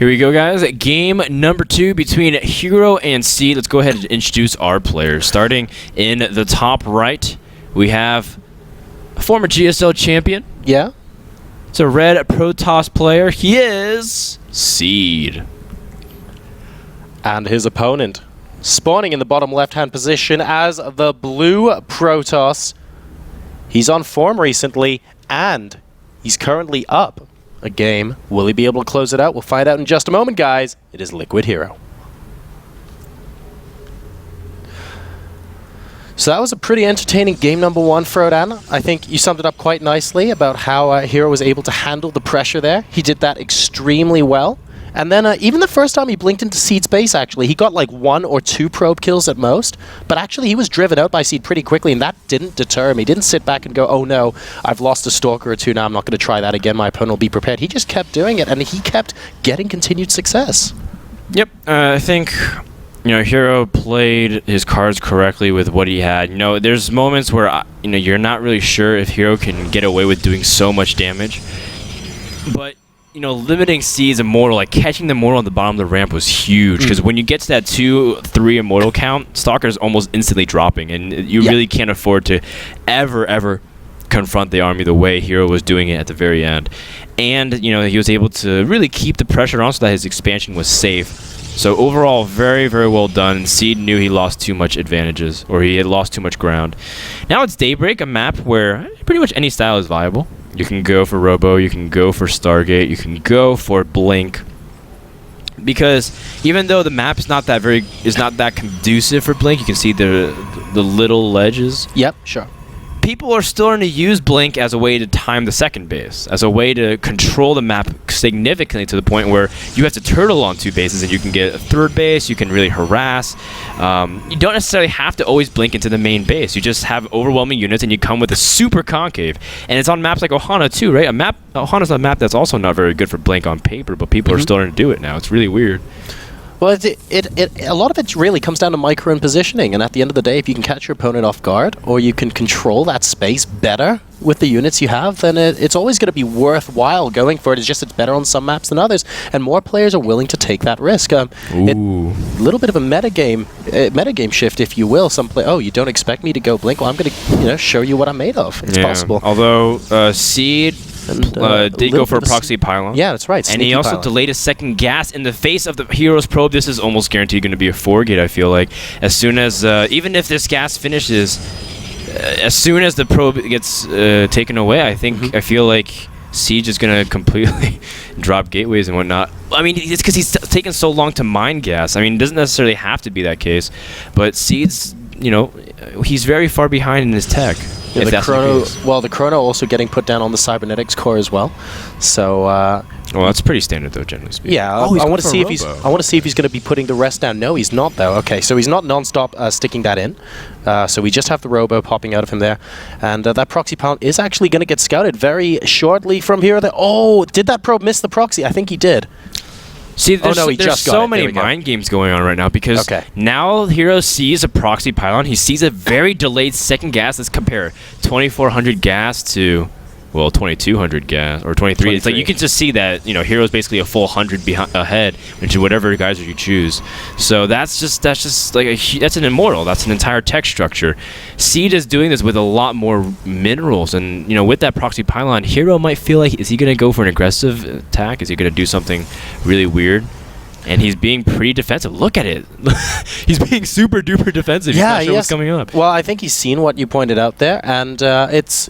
Here we go, guys. Game number 2 between Hero and Seed. Let's go ahead and introduce our players. Starting in the top right, we have a former GSL champion. Yeah. It's a red Protoss player. He is Seed. And his opponent, spawning in the bottom left-hand position as the blue Protoss. He's on form recently, and he's currently up a game. Will he be able to close it out? We'll find out in just a moment, guys. It is Liquid Hero. So that was a pretty entertaining game number 1 for Odan. I think you summed it up quite nicely about how Hero was able to handle the pressure there. He did that extremely well. And then even the first time he blinked into Seed's base, actually, he got like 1 or 2 probe kills at most. But actually, he was driven out by Seed pretty quickly, and that didn't deter him. He didn't sit back and go, oh no, I've lost a Stalker or 2 now, I'm not going to try that again, my opponent will be prepared. He just kept doing it, and he kept getting continued success. Yep, I think Hero played his cards correctly with what he had. There's moments where you're not really sure if Hero can get away with doing so much damage, but limiting Seed's Immortal, like catching the Immortal on the bottom of the ramp was huge, because when you get to that 2-3 Immortal count, Stalker's almost instantly dropping, and you really can't afford to ever confront the army the way Hero was doing it at the very end. And he was able to really keep the pressure on so that his expansion was safe. So overall, very well done. Seed knew he lost too much advantages, or he had lost too much ground. Now it's Daybreak, a map where pretty much any style is viable. You can go for Robo, you can go for Stargate, you can go for Blink. Because even though the map is not that conducive for Blink, you can see the little ledges. Yep, sure. People are still going to use Blink as a way to time the second base, as a way to control the map significantly to the point where you have to turtle on 2 bases and you can get a 3rd base, you can really harass. You don't necessarily have to always Blink into the main base. You just have overwhelming units and you come with a super concave. And it's on maps like Ohana too, right? Ohana's a map that's also not very good for Blink on paper, but people are starting to do it now. It's really weird. Well, a lot of it really comes down to micro and positioning, and at the end of the day, if you can catch your opponent off guard, or you can control that space better with the units you have, then it's always going to be worthwhile going for it. It's just it's better on some maps than others, and more players are willing to take that risk. A little bit of a metagame shift, if you will. You don't expect me to go Blink? Well, I'm going to show you what I'm made of. It's possible. Although Seed did go for a proxy pylon. Yeah, that's right. And he also delayed a second gas in the face of the Hero's probe. This is almost guaranteed going to be a 4-gate, I feel like. As soon as, even if this gas finishes, as soon as the probe gets taken away, I feel like Siege is going to completely drop gateways and whatnot. I mean, it's because he's taken so long to mine gas. I mean, it doesn't necessarily have to be that case, but Siege's, he's very far behind in his tech. Yeah, the Chrono also getting put down on the Cybernetics core as well. So well, that's pretty standard though, generally speaking. Yeah, I want to see if he's going to be putting the rest down. No, he's not though. Okay, so he's not non-stop sticking that in. So we just have the Robo popping out of him there, and that proxy pylon is actually going to get scouted very shortly from here. Oh, did that probe miss the proxy? I think he did. See, there's so many mind games going on right now, because now Hero sees a proxy pylon. He sees a very delayed second gas. Let's compare 2400 gas to, well, 2200 gas, or 23. It's like you can just see that, Hero's basically a full 100 ahead into whatever guys you choose. So that's just like that's an Immortal. That's an entire tech structure. Seed is doing this with a lot more minerals, and with that proxy pylon, Hero might feel like, is he going to go for an aggressive attack? Is he going to do something really weird? And he's being pretty defensive. Look at it. He's being super duper defensive. He's not sure what's coming up. Well, I think he's seen what you pointed out there, and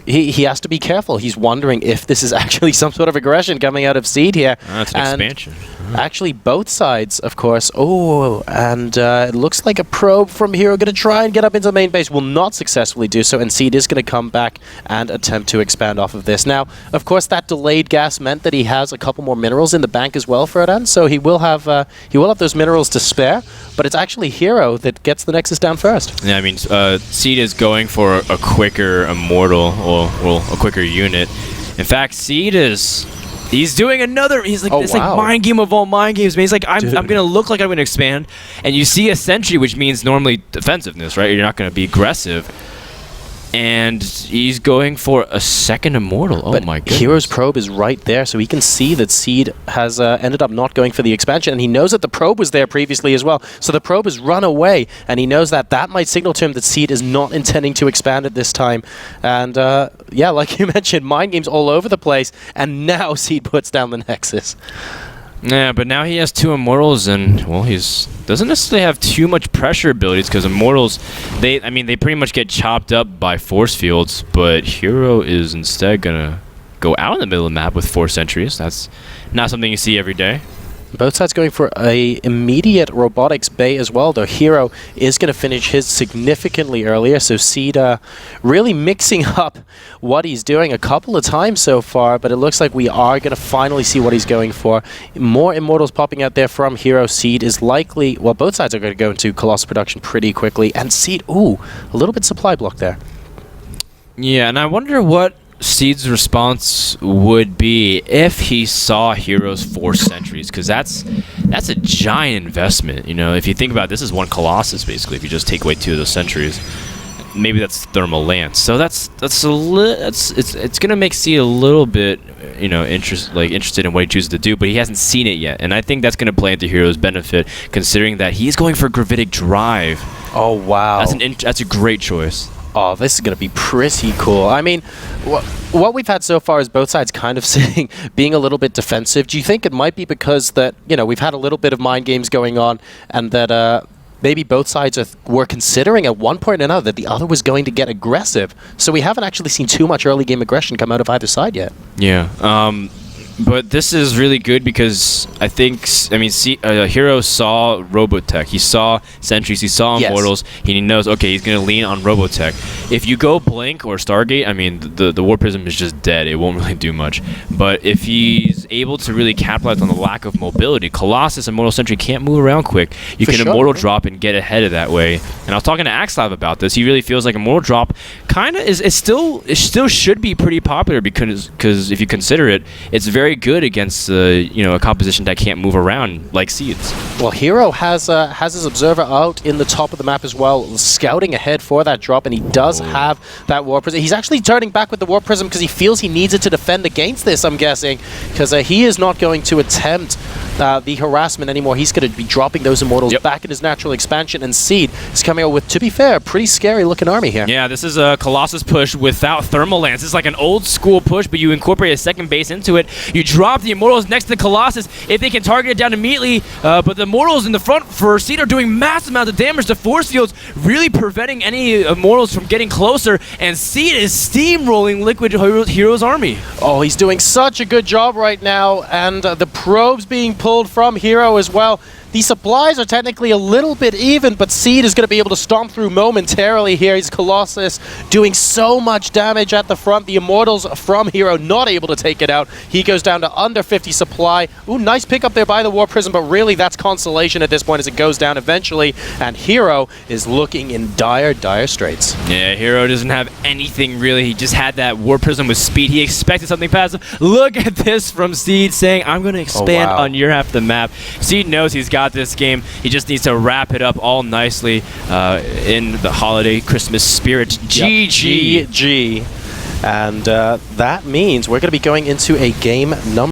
he has to be careful. He's wondering if this is actually some sort of aggression coming out of Seed here. That's an expansion. Actually, both sides, of course. Oh, and it looks like a probe from Hero going to try and get up into the main base. Will not successfully do so, and Seed is going to come back and attempt to expand off of this. Now, of course, that delayed gas meant that he has a couple more minerals in the bank as well for Odan, so he will have those minerals to spare, but it's actually Hero that gets the Nexus down first. Yeah, I mean, Seed is going for a quicker Immortal, or a quicker unit. In fact, Seed is... He's doing another. He's like, it's like mind game of all mind games. Man. He's like, I'm gonna look like I'm gonna expand, and you see a sentry, which means normally defensiveness, right? You're not gonna be aggressive. And he's going for a second Immortal. Oh But my goodness. Hero's Probe is right there, so he can see that Seed has ended up not going for the expansion, and he knows that the Probe was there previously as well. So the Probe has run away, and he knows that that might signal to him that Seed is not intending to expand at this time. And yeah, like you mentioned, mind games all over the place, and now Seed puts down the Nexus. Yeah, but now he has 2 Immortals, and well, doesn't necessarily have too much pressure abilities because Immortals, they pretty much get chopped up by force fields. But Hero is instead gonna go out in the middle of the map with 4 sentries. That's not something you see every day. Both sides going for a immediate robotics bay as well, though Hero is going to finish his significantly earlier, so Seed really mixing up what he's doing a couple of times so far, but it looks like we are going to finally see what he's going for. More Immortals popping out there from Hero. Seed is likely, well, both sides are going to go into Colossus production pretty quickly, and Seed, ooh, a little bit supply block there. Yeah, and I wonder what Seed's response would be if he saw Hero's 4 sentries, because that's a giant investment. You know, if you think about it, this is 1 Colossus basically. If you just take away 2 of those sentries, maybe that's Thermal Lance. So it's gonna make Seed a little bit, you know, interested in what he chooses to do, but he hasn't seen it yet, and I think that's gonna play into Hero's benefit, considering that he's going for Gravitic Drive. Oh wow, that's a great choice. Oh, this is going to be pretty cool. I mean, what we've had so far is both sides kind of being a little bit defensive. Do you think it might be because that, you know, we've had a little bit of mind games going on, and that maybe both sides were considering at one point or another that the other was going to get aggressive? So we haven't actually seen too much early game aggression come out of either side yet. Yeah. But this is really good because Hero saw Robotech. He saw Sentries. He saw Immortals. Yes. He knows, okay, he's going to lean on Robotech. If you go Blink or Stargate, I mean, the Warp Prism is just dead. It won't really do much. But if he's able to really capitalize on the lack of mobility, Colossus and Immortal Sentry can't move around quick. You can Immortal Drop and get ahead of that way. And I was talking to Axlav about this. He really feels like Immortal Drop kind of it still should be pretty popular because if you consider it, it's very good against a composition that can't move around like Seeds. Well, Hero has his observer out in the top of the map as well, scouting ahead for that drop, and he does have that Warp Prism. He's actually turning back with the Warp Prism because he feels he needs it to defend against this, I'm guessing, because he is not going to attempt the harassment anymore. He's going to be dropping those Immortals back in his natural expansion, and Seed is coming out with, to be fair, a pretty scary looking army here. Yeah, this is a Colossus push without Thermal Lance. It's like an old school push, but you incorporate a second base into it. You drop the Immortals next to Colossus if they can target it down immediately, but the Immortals in the front for Seed are doing massive amounts of damage to force fields, really preventing any Immortals from getting closer, and Seed is steamrolling Liquid Hero's army. Oh, he's doing such a good job right now, and the probes being pulled from Hero as well. The supplies are technically a little bit even, but Seed is going to be able to stomp through momentarily here. He's Colossus doing so much damage at the front. The Immortals from Hero not able to take it out. He goes down to under 50 supply. Ooh, nice pick up there by the Warp Prism, but really that's consolation at this point as it goes down eventually, and Hero is looking in dire straits. Yeah, Hero doesn't have anything really. He just had that Warp Prism with speed. He expected something passive. Look at this from Seed saying, I'm going to expand on your half of the map. Seed knows he's got this game. He just needs to wrap it up all nicely in the holiday Christmas spirit. GG. GG. And that means we're going to be going into a game number